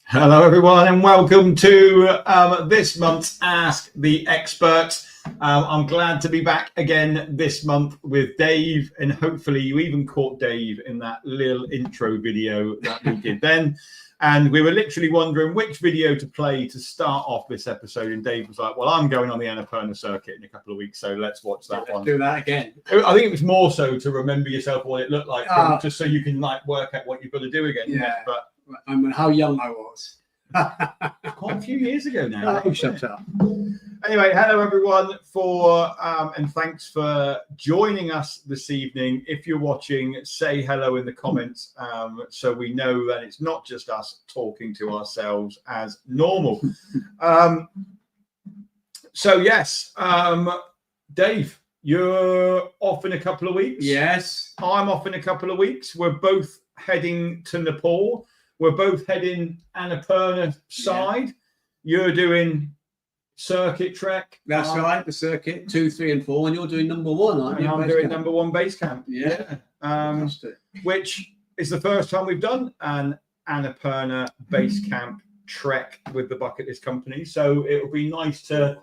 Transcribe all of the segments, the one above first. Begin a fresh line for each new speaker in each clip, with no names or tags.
Hello everyone and welcome to this month's Ask the Expert. I'm glad to be back again this month with Dave, and hopefully you even caught Dave in that little intro video that we did then. And we were literally wondering which video to play to start off this episode, and Dave was like, well, I'm going on the Annapurna circuit in a couple of weeks, so let's watch that one.
Do that again.
I think it was more so to remember yourself what it looked like, just so you can like work out what you've got to do again.
Yeah.
But
I mean, how young I was.
quite a few years ago now.
Oh, shut up.
Anyway, hello everyone and thanks for joining us this evening. If you're watching, say hello in the comments so we know that it's not just us talking to ourselves as normal. So yes, Dave, you're off in a couple of weeks.
Yes.
I'm off in a couple of weeks. We're both heading to Nepal. We're both heading Annapurna side. Yeah. You're doing circuit trek.
That's right, the circuit 2, 3, and 4. And you're doing number 1, aren't you?
And I'm doing number 1 base camp.
Yeah.
Which is the first time we've done an Annapurna base camp trek with the bucket list company. So it will be nice to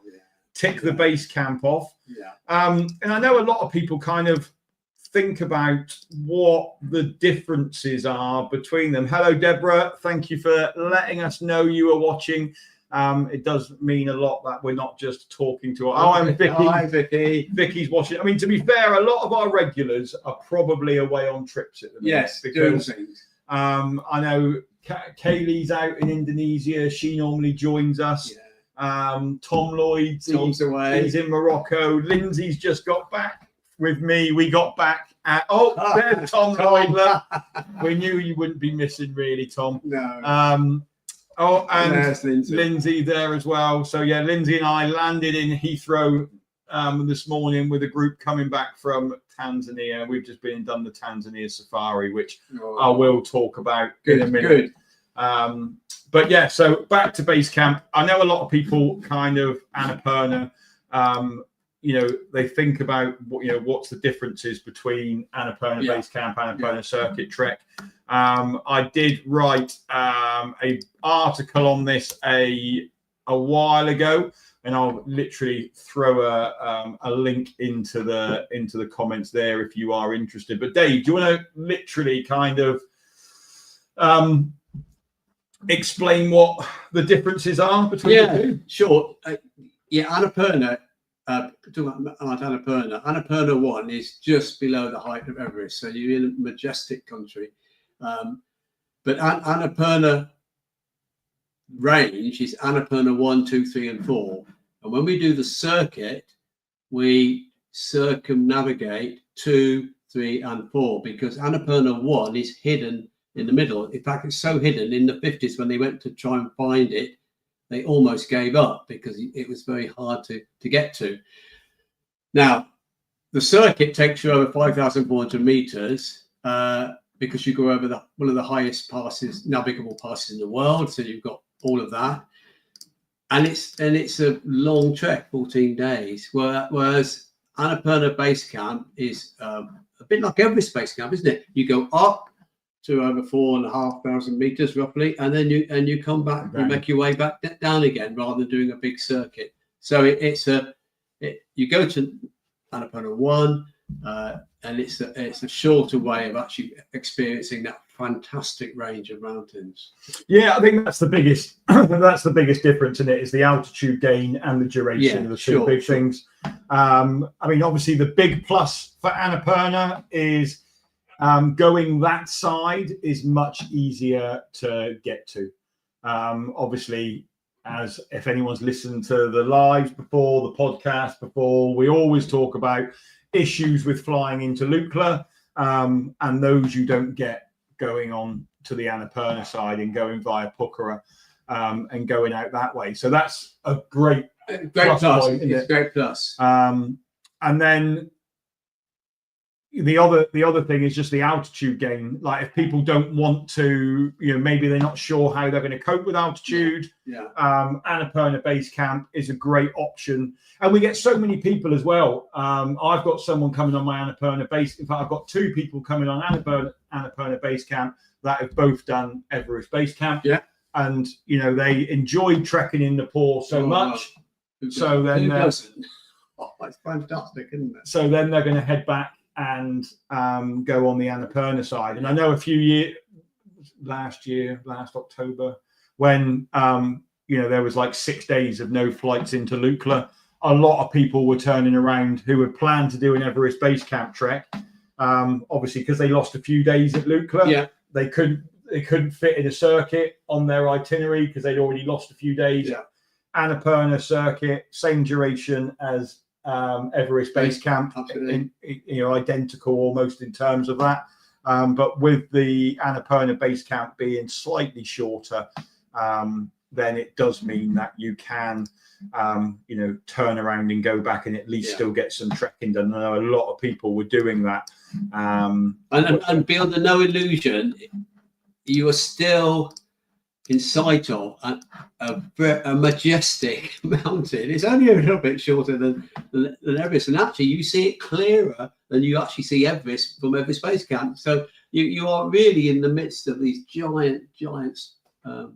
tick the base camp off.
Yeah.
And I know a lot of people kind of think about what the differences are between them. Hello, Deborah. Thank you for letting us know you are watching. It does mean a lot that we're not just talking to. I'm Vicky.
Hi, Vicky.
Vicky's watching. I mean, to be fair, a lot of our regulars are probably away on trips at the minute.
Yes, doing things.
I know Kaylee's out in Indonesia. She normally joins us.
Yeah.
Tom Lloyd,
Tom's away.
He's in Morocco. Lindsay's just got back with me. We got back at there's Tom Lloyd. We knew you wouldn't be missing, really, Tom.
No.
And
there's
Lindsay there as well. So yeah, Lindsay and I landed in Heathrow this morning with a group coming back from Tanzania. We've just been and done the Tanzania safari, which I will talk about in a minute.
Good.
But yeah, so back to base camp. I know a lot of people kind of Annapurna, they think about what's the differences between Annapurna base camp, Annapurna circuit trek. I did write a article on this a while ago, and I'll literally throw a link into the comments there if you are interested. But Dave, do you want to literally kind of explain what the differences are between the two?
Sure. Annapurna. Annapurna 1 is just below the height of Everest, so you're in a majestic country. But Annapurna range is Annapurna 1, 2, 3, and 4. And when we do the circuit, we circumnavigate 2, 3, and 4 because Annapurna 1 is hidden in the middle. In fact, it's so hidden in the 50s when they went to try and find it, they almost gave up because it was very hard to get to. Now, the circuit takes you over 5,400 meters because you go over one of the highest navigable passes in the world. So you've got all of that, and it's a long trek, 14 days. Whereas Annapurna base camp is a bit like Everest base camp, isn't it? You go up to over 4,500 meters roughly, and then you come back, you make your way back down again rather than doing a big circuit. So you go to Annapurna 1, and it's a shorter way of actually experiencing that fantastic range of mountains.
Yeah, I think that's the biggest difference in it is the altitude gain and the duration of the two big things. I mean, obviously the big plus for Annapurna is going that side is much easier to get to. Obviously, as if anyone's listened to the lives before, the podcast before, we always talk about issues with flying into Lukla, and those you don't get going on to the Annapurna side and going via Pokhara and going out that way. So that's a great plus.
It's a great plus.
And then the other thing is just the altitude gain. Like if people don't want to, maybe they're not sure how they're going to cope with altitude. Annapurna base camp is a great option, and we get so many people as well. I've got someone coming on my Annapurna base. In fact, I've got 2 people coming on Annapurna base camp that have both done Everest base camp. and they enjoyed trekking in Nepal so much. So then
it's fantastic, isn't it?
So then they're going to head back and go on the Annapurna side. And I know a few years last October, when there was like 6 days of no flights into Lukla, a lot of people were turning around who had planned to do an Everest base camp trek. Obviously, because they lost a few days at Lukla, they couldn't fit in a circuit on their itinerary because they'd already lost a few days. Annapurna circuit, same duration as Everest base camp, identical almost in terms of that. But with the Annapurna base camp being slightly shorter, then it does mean that you can, turn around and go back and at least still get some trekking done. I know a lot of people were doing that.
And beyond the no illusion, you are still in sight of a majestic mountain. It's only a little bit shorter than Everest, and actually you see it clearer than you actually see Everest from Everest Base Camp. So you are really in the midst of these giant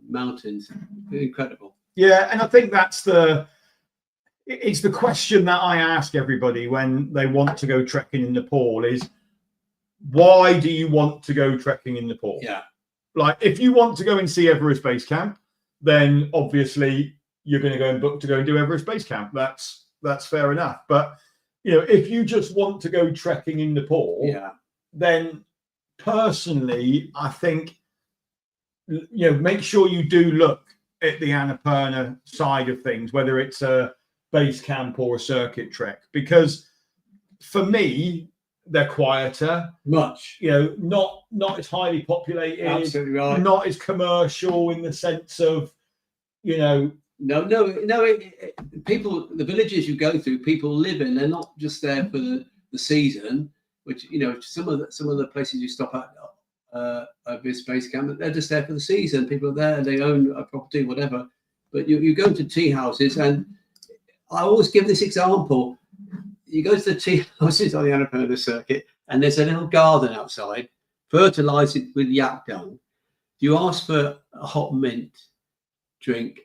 mountains. Incredible.
Yeah, and I think it's the question that I ask everybody when they want to go trekking in Nepal is, why do you want to go trekking in Nepal?
Yeah.
Like, if you want to go and see Everest Base Camp, then obviously you're going to go and book to go and do Everest Base Camp. That's fair enough. But if you just want to go trekking in Nepal, then personally, I think make sure you do look at the Annapurna side of things, whether it's a base camp or a circuit trek, because for me, they're quieter,
much,
not as highly populated,
absolutely right,
not as commercial in the sense of,
no. People, the villages you go through, people live in. They're not just there for the season, which some of the places you stop at this base camp, they're just there for the season. People are there, they own a property, whatever. But you go to tea houses, and I always give this example. You go to the tea houses on the Annapurna circuit, and there's a little garden outside, fertilised with yak dung. You ask for a hot mint drink,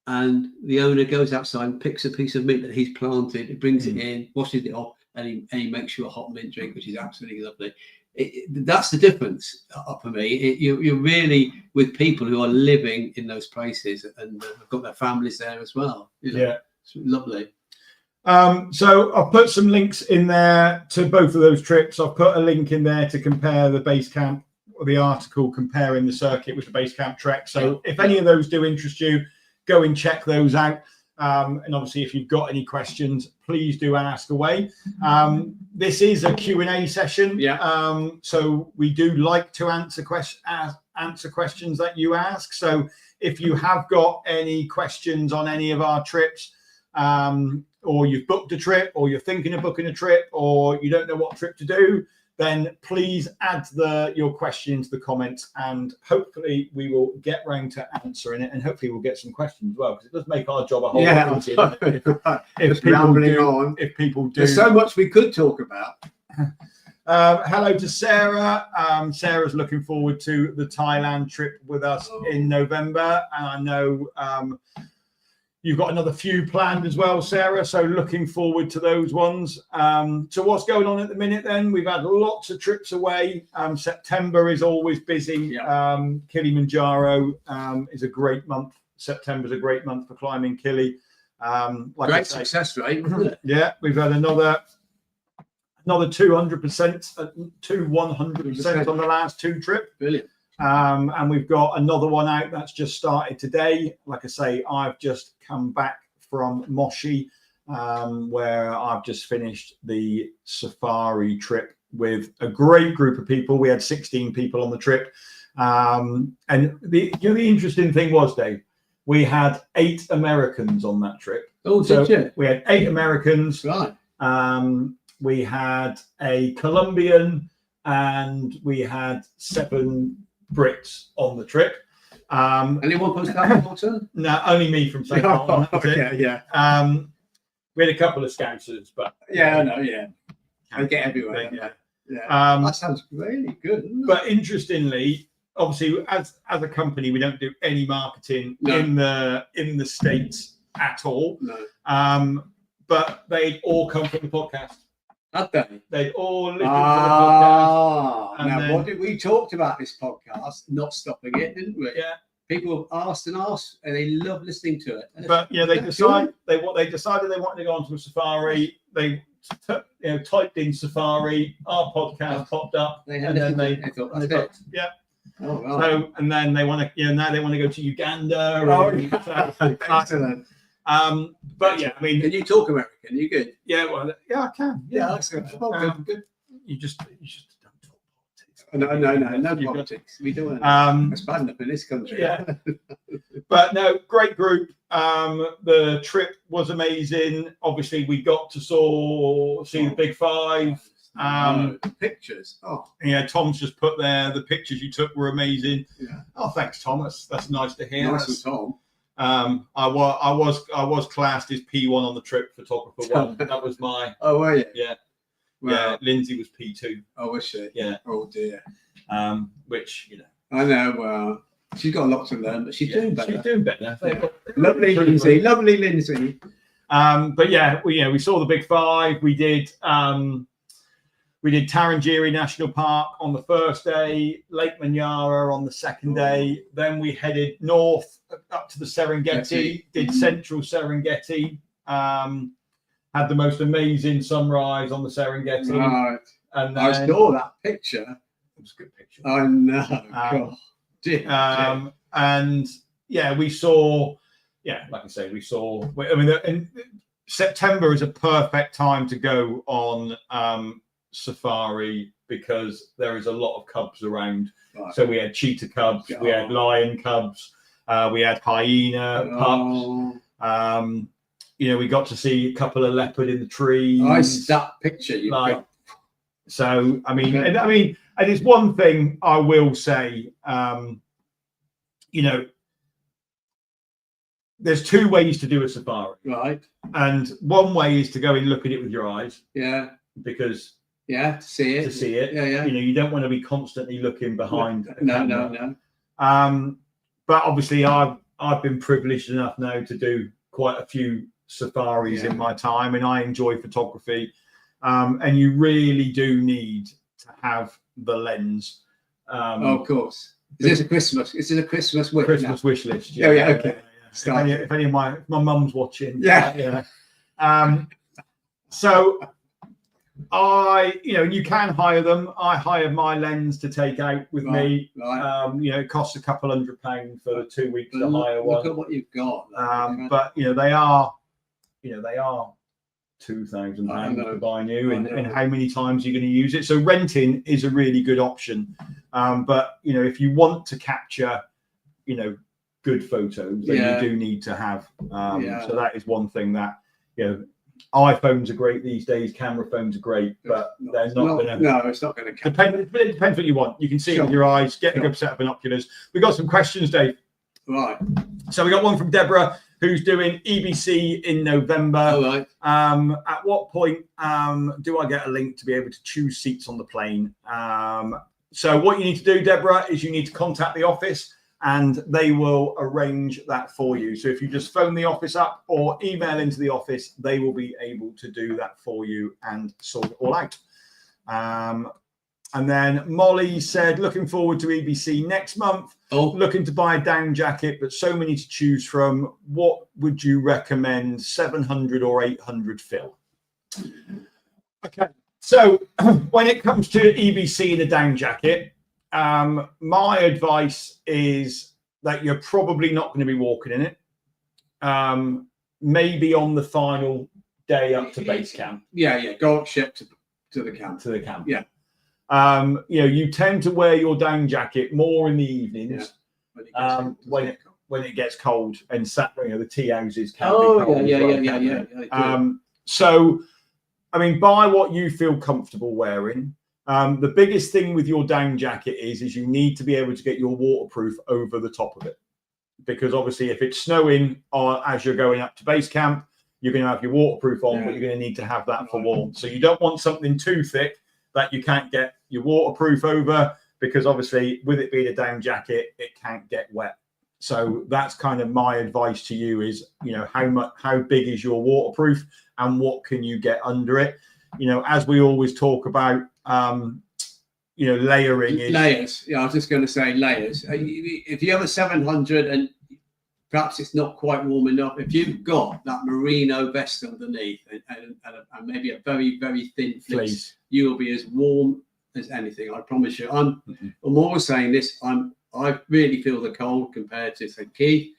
and the owner goes outside and picks a piece of mint that he's planted, he brings it in, washes it off, and he makes you a hot mint drink, which is absolutely lovely. That's the difference for me. You're really with people who are living in those places and have got their families there as well.
Yeah,
it's lovely.
So I've put some links in there to both of those trips. I've put a link in there to compare the base camp, or the article comparing the circuit with the base camp trek. So if any of those do interest you, go and check those out. And obviously, if you've got any questions, please do ask away. This is a Q&A session. So we do like to answer questions that you ask. So if you have got any questions on any of our trips, or you've booked a trip, or you're thinking of booking a trip, or you don't know what trip to do, then please add your question into the comments, and hopefully we will get round to answering it, and hopefully we'll get some questions as well, because it does make our job a whole lot easier. If people do,
there's so much we could talk about.
Hello to Sarah. Sarah's looking forward to the Thailand trip with us in November, and I know you've got another few planned as well, Sarah. So looking forward to those ones. So what's going on at the minute then? We've had lots of trips away. September is always busy. Kilimanjaro is a great month. September's a great month for climbing Kili.
Great success rate, wasn't it?
Yeah, we've had another 200%, 100% on the last two trips.
Brilliant.
And we've got another one out that's just started today. Like I say, I've just come back from Moshi, where I've just finished the safari trip with a great group of people. We had 16 people on the trip. And the interesting thing was, Dave, we had 8 Americans on that trip.
Oh, did you?
We had 8 Americans.
Right.
We had a Colombian, and we had 7 Brits on the trip.
Anyone from Southampton?
No, only me from Southampton.
Yeah.
We had a couple of Scousers, but
I know. Yeah, I get everywhere. Yeah. That sounds really good.
But interestingly, obviously, as a company, we don't do any marketing in the States at all.
No.
But they'd all come from the podcast.
Had they?
They'd all listened to the podcast.
Now, what did we talked about this podcast? Not stopping it, didn't we?
Yeah.
People asked and asked, and they love listening to it.
But they decided they wanted to go onto a Safari. They typed in Safari. Our podcast popped up, and then they
thought that's it.
Yeah.
Oh, wow.
So and then they want to now they want to go to Uganda.
Excellent.
But yeah, I mean,
can you talk American? You good?
Yeah, well, yeah, I can.
Yeah, excellent. Good.
You just don't talk
politics. No politics. We don't. It's bad enough in this country.
Yeah. But no, great group. The trip was amazing. Obviously, we got to see the Big Five.
The pictures. Oh,
yeah. Tom's just put there. The pictures you took were amazing.
Yeah.
Oh, thanks, Thomas. That's nice to hear.
Nice from
I
Tom.
was classed as P1 on the trip, photographer one. That was my.
Oh, were you?
Yeah.
Wow.
Yeah. Lindsay was P2.
Oh, was she?
Yeah.
Oh dear.
Which
I know. Well, she's got a lot to learn, but she's doing better.
She's doing better.
Lovely Lindsay. Lovely Lindsay.
But yeah, we saw the Big Five. We did Tarangire National Park on the first day, Lake Manyara on the second day. Then we headed north up to the Serengeti, did central Serengeti, had the most amazing sunrise on the Serengeti.
Right.
And then,
I saw that picture.
It was a good picture.
I know.
And yeah, we saw, like I say, and September is a perfect time to go on safari because there is a lot of cubs around. Right. So we had cheetah cubs, we had lion cubs, we had hyena pups. We got to see a couple of leopard in the trees.
That picture you got.
So and it's one thing I will say. There's two ways to do a safari,
right? And
one way is to go and look at it with your eyes, because
to see it,
yeah. You don't want to be constantly looking behind.
No.
But obviously, I've been privileged enough now to do quite a few safaris in my time, and I enjoy photography. And you really do need to have the lens.
Of course. Is this a Christmas? Is it a Christmas
wish list?
Yeah. Okay.
If any of my mum's watching.
Yeah.
So you can hire them. I hired my lens to take out with me.
Right.
It costs £200 for the 2 weeks to hire one.
Look at what you've got.
But they are £2,000 to buy new, and how many times you're going to use it. So renting is a really good option. But if you want to capture, good photos, then you do need to have. So that is one thing that iPhones are great these days. Camera phones are great, but they're not going to.
No, it's not going to.
It depends what you want. You can see it with your eyes. Get a good set of binoculars. We got some questions, Dave.
Right.
So we got one from Deborah, who's doing EBC in November.
All right.
At what point do I get a link to be able to choose seats on the plane? So what you need to do, Deborah, is you need to contact the office, and they will arrange that for you. So if you just phone the office up or email into the office, they will be able to do that for you and sort it all out. And then Molly said, looking forward to EBC next month. Looking to buy a down jacket, but so many to choose from. What would you recommend, 700 or 800 fill? Okay. So when it comes to EBC in a down jacket, my advice is that you're probably not going to be walking in it. Maybe on the final day up to base camp.
Yeah. Go up ship to the camp. Yeah.
You tend to wear your down jacket more in the evenings when it gets cold, and the tea houses can be cold.
Yeah.
So, buy what you feel comfortable wearing. The biggest thing with your down jacket is you need to be able to get your waterproof over the top of it, because obviously if it's snowing as you're going up to base camp, you're going to have your waterproof on, but you're going to need to have that for warmth. So you don't want something too thick that you can't get your waterproof over, because obviously with it being a down jacket, it can't get wet. So that's kind of my advice to you is, how big is your waterproof and what can you get under it? As we always talk about, layering is
layers. Yeah, I was just going to say layers. If you have a 700 and perhaps it's not quite warm enough, if you've got that merino vest underneath and maybe a very, very thin fleece, you will be as warm as anything. I promise you. I'm always saying this. I really feel the cold compared to, say, Keith,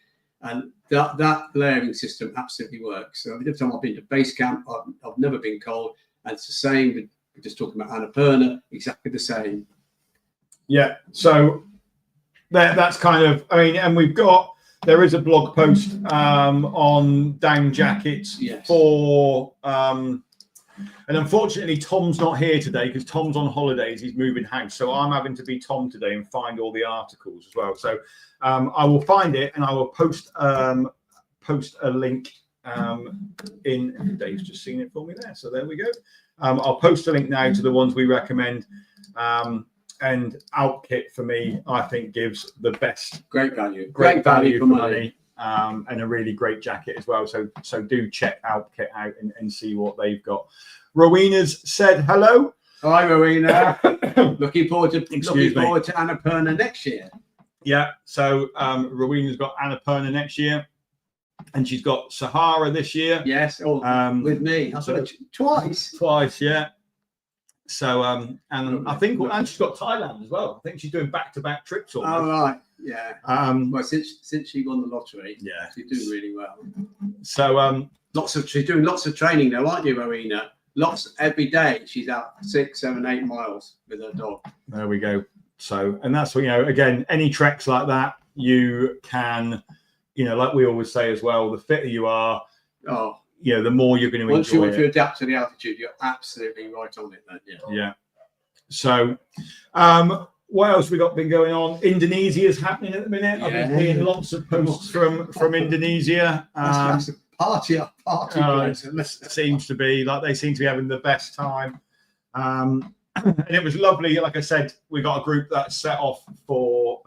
and that layering system absolutely works. So every time I've been to base camp, I've never been cold, and it's the same. We're just talking about Annapurna, exactly the same.
Yeah. So that's kind of. And there is a blog post on down jackets for. And unfortunately, Tom's not here today because Tom's on holidays. He's moving house. So I'm having to be Tom today and find all the articles as well. So I will find it and I will post a link in. Dave's just seen it for me there. So there we go. I'll post a link now to the ones we recommend. And Outfit for me, I think gives the best.
Great value.
Great value for money. And a really great jacket as well. So do check Outfit out and see what they've got. Rowena's said hello.
Hi, Rowena. looking forward to Annapurna next year.
Yeah. So Rowena's got Annapurna next year, and she's got Sahara this year.
Yes. With me.
Twice. Yeah. So and I think she's got Thailand as well. I think she's doing back-to-back trips almost.
Oh right. Yeah. Well, since she won the lottery, she's doing really well.
So
she's doing lots of training though, aren't you, Rowena? Lots every day. She's out 6, 7, 8 miles with her dog. There
we go. So, and that's what, again, any treks like that, you can, like we always say as well, the fitter you are, the more you're going to enjoy it.
Once you adapt to the altitude, you're absolutely right on it then.
Yeah. So, what else we got been going on? Indonesia is happening at the minute. I've been seeing lots of posts from Indonesia.
That's a party place.
Seems to be like they seem to be having the best time. And it was lovely. Like I said, we got a group that set off for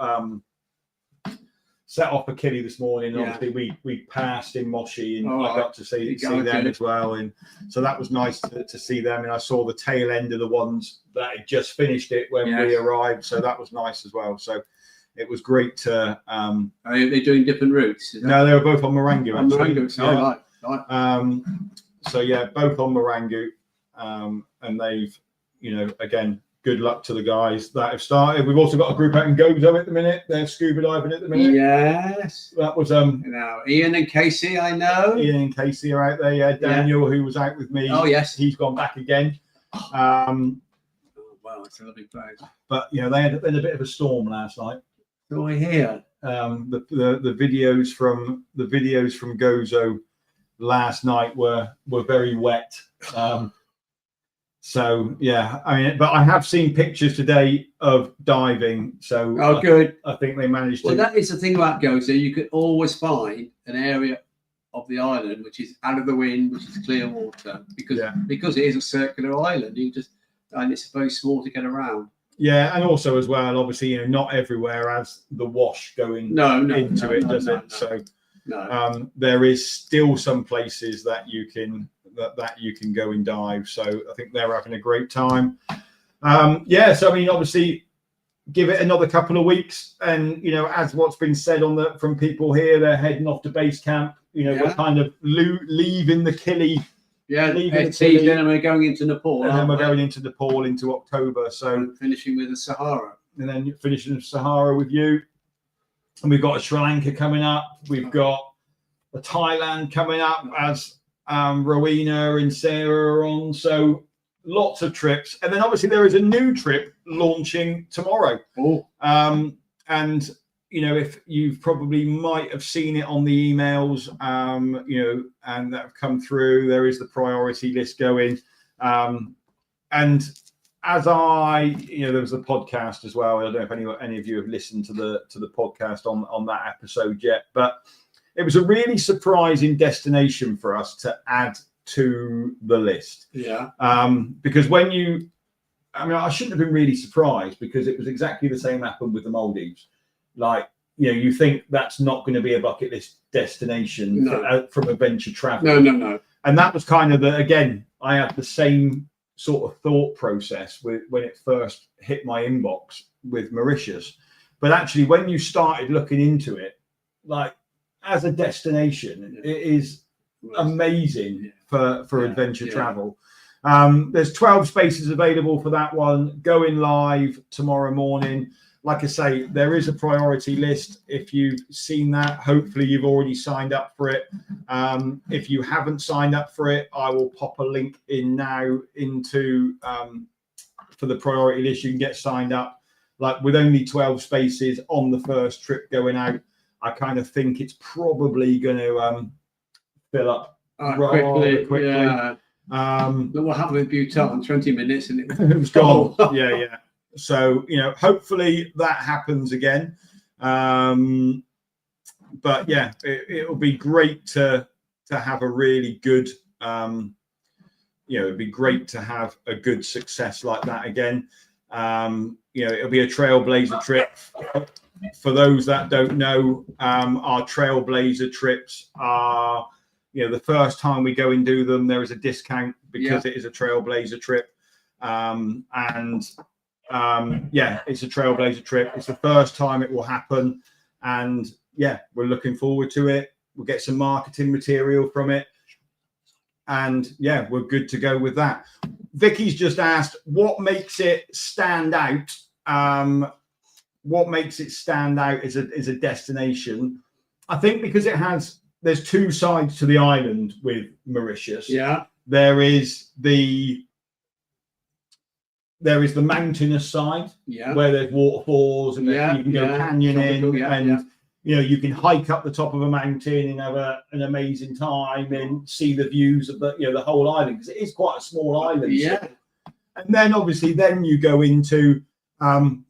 Killy this morning. Obviously, we passed in Moshi, and I got to see them as well. And so that was nice to see them. And I saw the tail end of the ones that had just finished it when we arrived. So that was nice as well. So it was great to.
Are they doing different routes?
No, they were both on Marangu.
Right.
So yeah, both on Marangu, and they've, again, good luck to the guys that have started. We've also got a group out in Gozo at the minute. They're scuba diving at the minute.
Yes.
That was
Now Ian and Casey, I know.
Ian and Casey are out there. Yeah, Daniel, who was out with me.
Oh yes,
he's gone back again.
Wow, it's a lovely place.
But they had a bit of a storm last night.
So I hear
the videos from Gozo last night were very wet. So yeah, but I have seen pictures today of diving. So
good.
I think they managed to.
Well, that is the thing about Gozo. You could always find an area of the island which is out of the wind, which is clear water, because it is a circular island. And it's very small to get around.
Yeah, and also as well, obviously, not everywhere has the wash going into it, does it? So there is still some places that you can go and dive. So I think they're having a great time. So obviously, give it another couple of weeks, and as what's been said from people here, they're heading off to base camp. We're kind of leaving the Killy.
Yeah, then we're going into Nepal.
And then we're going into Nepal into October. So
finishing with the Sahara. And
then finishing the Sahara with you. And we've got a Sri Lanka coming up. We've got a Thailand coming up as Rowena and Sarah are on. So lots of trips. And then obviously there is a new trip launching tomorrow. And if you've probably might have seen it on the emails, and that have come through, there is the priority list going. And as there was a podcast as well. I don't know if any of you have listened to the podcast on that episode yet, but it was a really surprising destination for us to add to the list.
Yeah.
Because when you I mean, I shouldn't have been really surprised because it was exactly the same happened with the Maldives. Like, you know, you think that's not going to be a bucket list destination from adventure travel.
No.
And that was kind of again, I had the same sort of thought process when it first hit my inbox with Mauritius. But actually, when you started looking into it, like as a destination, it is amazing for adventure travel. There's 12 spaces available for that one, going live tomorrow morning. Like I say, there is a priority list. If you've seen that, hopefully you've already signed up for it. If you haven't signed up for it, I will pop a link in now into for the priority list. You can get signed up. Like with only 12 spaces on the first trip going out, I kind of think it's probably going to fill up rather quickly.
Yeah. But what happened with Bhutan? 20 minutes and
it was gone. Yeah. So, you know, hopefully that happens again. But yeah, it'll be great to have a really good, you know, it'd be great to have a good success like that again. You know, it'll be a trailblazer trip. For those that don't know, our trailblazer trips are, you know, the first time we go and do them, there is a discount because it is a trailblazer trip. Yeah, it's a trailblazer trip. It's the first time it will happen. And yeah, we're looking forward to it. We'll get some marketing material from it. And yeah, we're good to go with that. Vicky's just asked, what makes it stand out? What makes it stand out as a destination? I think because there's two sides to the island with Mauritius.
Yeah.
There is the mountainous side, where there's waterfalls and you can go canyoning and you know, you can hike up the top of a mountain and have an amazing time and see the views of the whole island, because it is quite a small island.
Yeah.
And then obviously you go into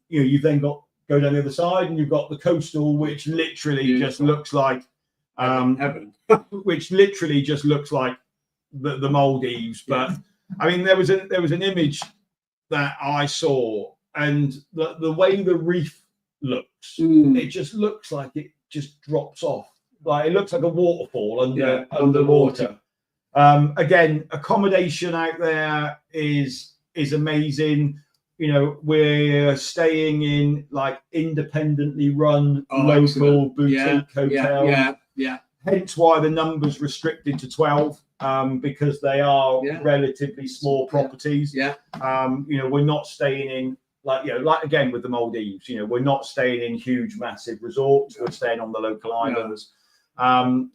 you've then go down the other side and you've got the coastal, which literally just looks like
heaven.
Which literally just looks like the Maldives. But I mean, there was an image that I saw, and the way the reef looks, it just looks like it just drops off. Like it looks like a waterfall underwater. Again, accommodation out there is amazing. You know, we're staying in like independently run local boutique hotels.
Yeah.
Hence why the number's restricted to 12, because they are relatively small properties.
Yeah.
You know, we're not staying in like again with the Maldives, you know, we're not staying in huge, massive resorts. We're staying on the local islands.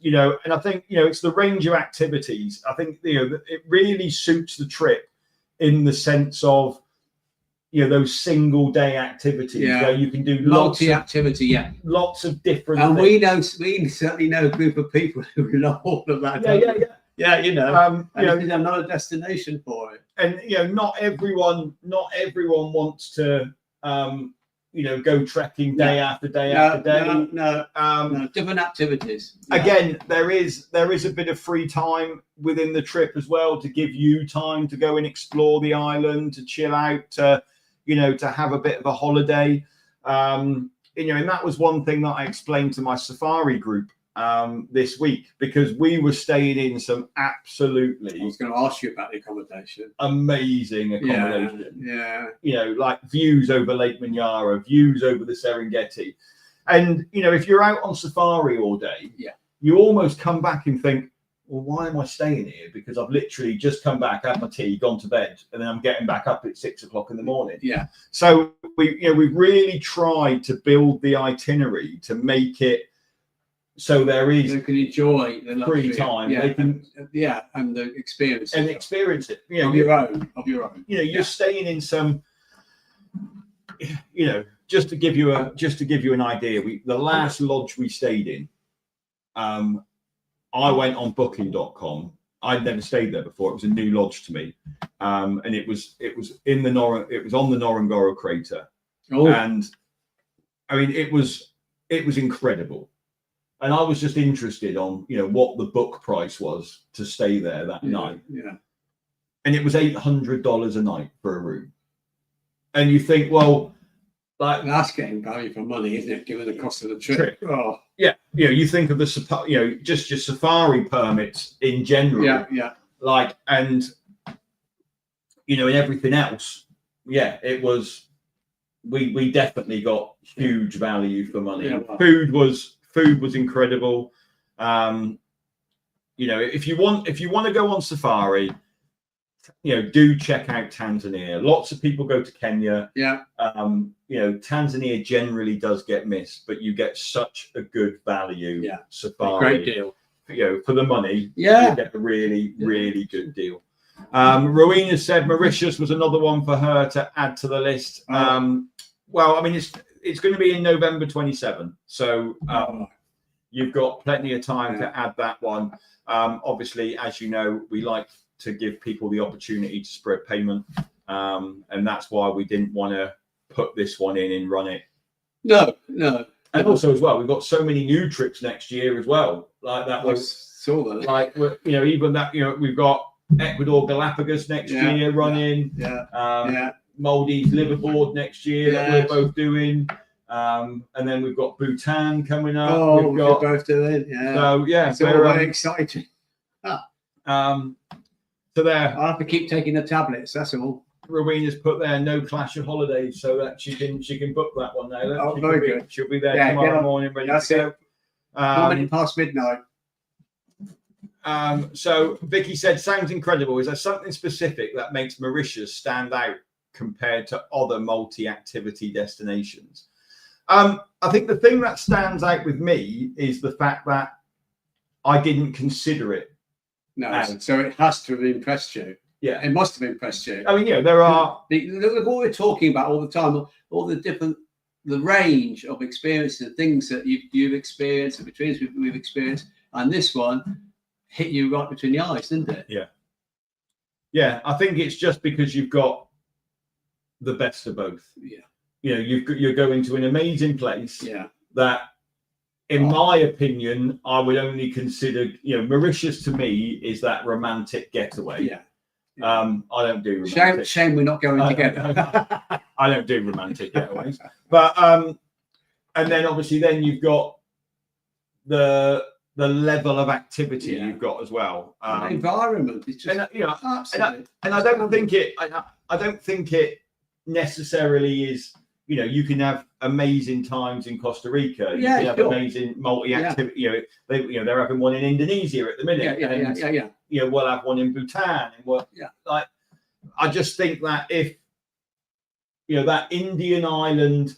You know, and I think, you know, it's the range of activities. I think, you know, it really suits the trip in the sense of, you know, those single day activities where you can do lots of different
and
things.
we certainly know a group of people who love all of that. Yeah, you know, and there's another destination for it.
And you know, not everyone wants to you know, go trekking day after day after day.
No, different activities.
Again, there is a bit of free time within the trip as well to give you time to go and explore the island, to chill out, to have a bit of a holiday. You know, and that was one thing that I explained to my safari group this week, because we were staying in some absolutely,
I was going to ask you about the accommodation.
Amazing accommodation.
Yeah.
You know, like views over Lake Manyara, views over the Serengeti. And, you know, if you're out on safari all day, you almost come back and think, well, why am I staying here? Because I've literally just come back, had my tea, gone to bed, and then I'm getting back up at 6 o'clock in the morning.
Yeah.
So we've really tried to build the itinerary to make it so there is
they can enjoy the luxury,
free time.
They can, and the experience
it. You know,
of your own.
You know, you're staying in some. You know, just to give you an idea, the last lodge we stayed in, I went on Booking.com. I'd never stayed there before. It was a new lodge to me, and it was on the Ngorongoro crater, and I mean it was incredible. And I was just interested on, you know, what the book price was to stay there that night.
Yeah.
And it was $800 a night for a room. and you think, well, like
that's getting value for money, isn't it? Given the cost of the trip. Oh.
Yeah, you think of the just your safari permits in general.
Yeah.
Like, and in everything else, it was. We definitely got huge value for money.
Yeah, well.
Food was incredible. If you want to go on safari, do check out Tanzania. Lots of people go to Kenya.
Yeah.
Tanzania generally does get missed, but you get such a good value safari.
Great deal.
For the money.
Yeah.
You get a really, really good deal. Rowena said Mauritius was another one for her to add to the list. Well, I mean, it's going to be in November 27, so you've got plenty of time to add that one. Obviously, as you know, we like to give people the opportunity to spread payment, and that's why we didn't want to put this one in and run it.
No.
And also, as well, we've got so many new trips next year as well. Like that was like even that we've got Ecuador Galapagos next year running. Maldives liverboard next year that we're both doing. And then we've got Bhutan coming up.
We're both doing.
So
it's all very exciting.
So there,
I'll have to keep taking the tablets. That's all.
Rowena's put there no clash of holidays, so that she can book that one now.
Very good.
She'll be there tomorrow morning ready to go.
1 minute past midnight.
So Vicky said, sounds incredible. Is there something specific that makes Mauritius stand out compared to other multi-activity destinations? I think the thing that stands out with me is the fact that I didn't consider it.
No, so it has to have impressed you.
Yeah,
it must have impressed you.
I mean, there are.
Look what we're talking about all the time, all the range of experiences and things that you've experienced, and between we've experienced, and this one hit you right between the eyes, didn't it?
Yeah. I think it's just because you've got the best of both. You're going to an amazing place. That, in my opinion, I would only consider. Mauritius to me is that romantic getaway. I don't do romantic.
Shame we're not going together.
I don't do romantic getaways. But and then obviously you've got the level of activity you've got as well.
The environment is just absolutely.
And I don't think it. I don't think it necessarily is. You can have amazing times in Costa Rica. You can have amazing multi-activity. They're having one in Indonesia at the minute. We'll have one in Bhutan. And I just think that if that Indian island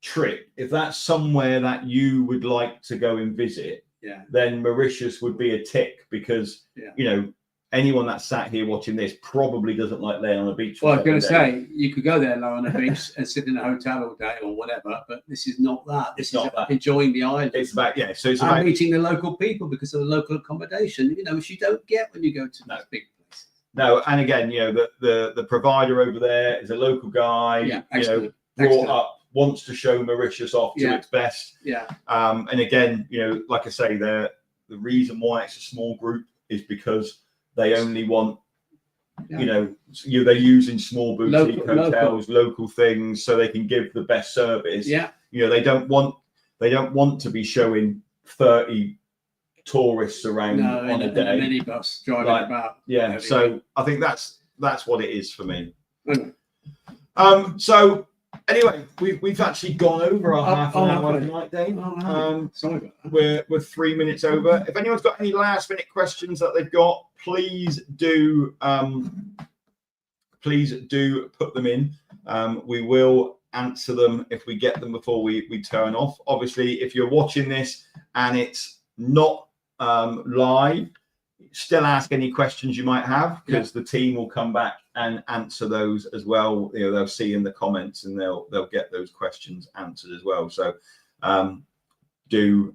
trip, if that's somewhere that you would like to go and visit, then Mauritius would be a tick because anyone that's sat here watching this probably doesn't like laying on a beach.
Well, I was going to say, you could go there, lie on a beach and sit in a hotel all day or whatever, but this is not that. This is about enjoying the island.
It's about, so it's about
meeting the local people because of the local accommodation, which you don't get when you go to those big places.
No, and again, the provider over there is a local guy, brought up, wants to show Mauritius off to its best. And again, like I say, the reason why it's a small group is because they only want, they're using small boutique hotels, local things, so they can give the best service. They don't want to be showing 30 tourists around on a day.
In a minibus driving about.
So I think that's what it is for me. So anyway, we've actually gone over our half an hour tonight, Dave.
Sorry about that.
We're 3 minutes over. If anyone's got any last minute questions that they've got, please do put them in. We will answer them if we get them before we turn off. Obviously, if you're watching this and it's not live, still ask any questions you might have because the team will come back and answer those as well. They'll see in the comments and they'll get those questions answered as well. So do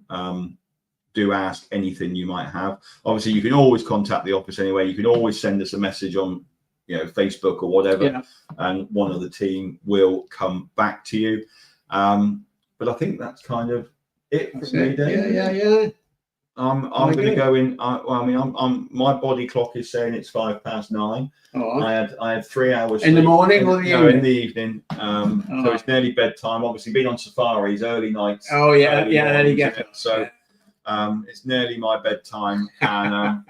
ask anything you might have. Obviously, you can always contact the office anyway. You can always send us a message on Facebook or whatever, and one of the team will come back to you. But I think that's kind of it for me, Dave. I'm going to go in. My body clock is saying it's 9:05.
Right.
I had 3 hours
in the morning or the evening?
in the evening. So it's nearly bedtime. Obviously, been on safaris, early nights.
Oh yeah, early get up.
So it's nearly my bedtime, and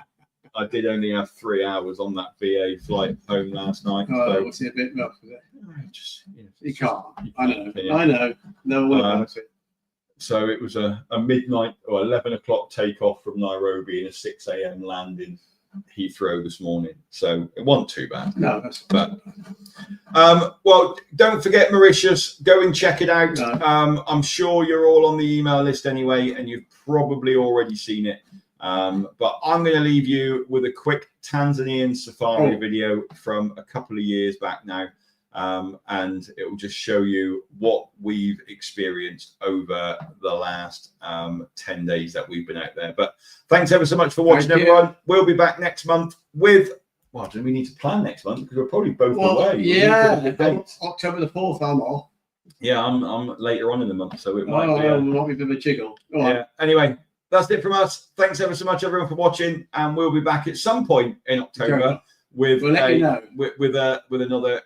I did only have 3 hours on that BA flight home last night.
Oh, was it a bit rough? Was it? You can't. I know. No one about it.
So it was a midnight or 11 o'clock takeoff from Nairobi and a 6 a.m. landing Heathrow this morning. So it wasn't too bad.
No, that's
but well, don't forget Mauritius. Go and check it out.
No.
I'm sure you're all on the email list anyway, and you've probably already seen it. But I'm going to leave you with a quick Tanzanian safari video from a couple of years back now. And it will just show you what we've experienced over the last 10 days that we've been out there. But thanks ever so much for watching, everyone. We'll be back next month with, well, do we need to plan next month? Because we're probably both away.
Yeah, October the 4th, I'm off.
Yeah, I'm later on in the month, so it might
be a bit of a jiggle.
Anyway, that's it from us. Thanks ever so much, everyone, for watching, and we'll be back at some point in October. With another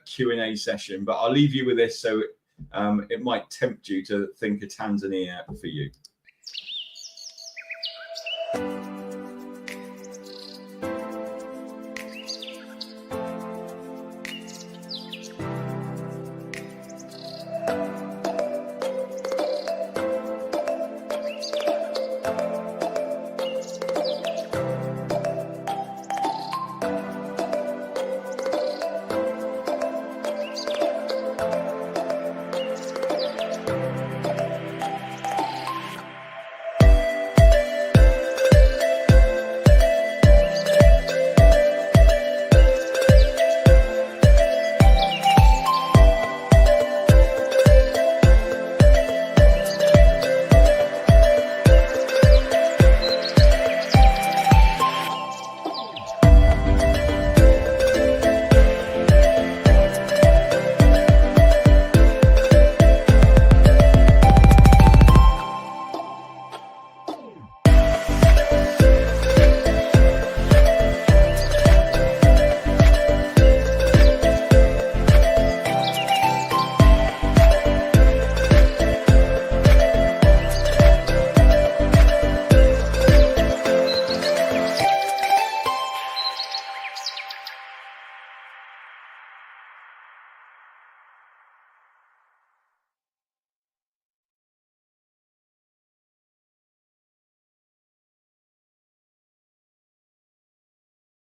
Q&A session, but I'll leave you with this, so it might tempt you to think of Tanzania for you.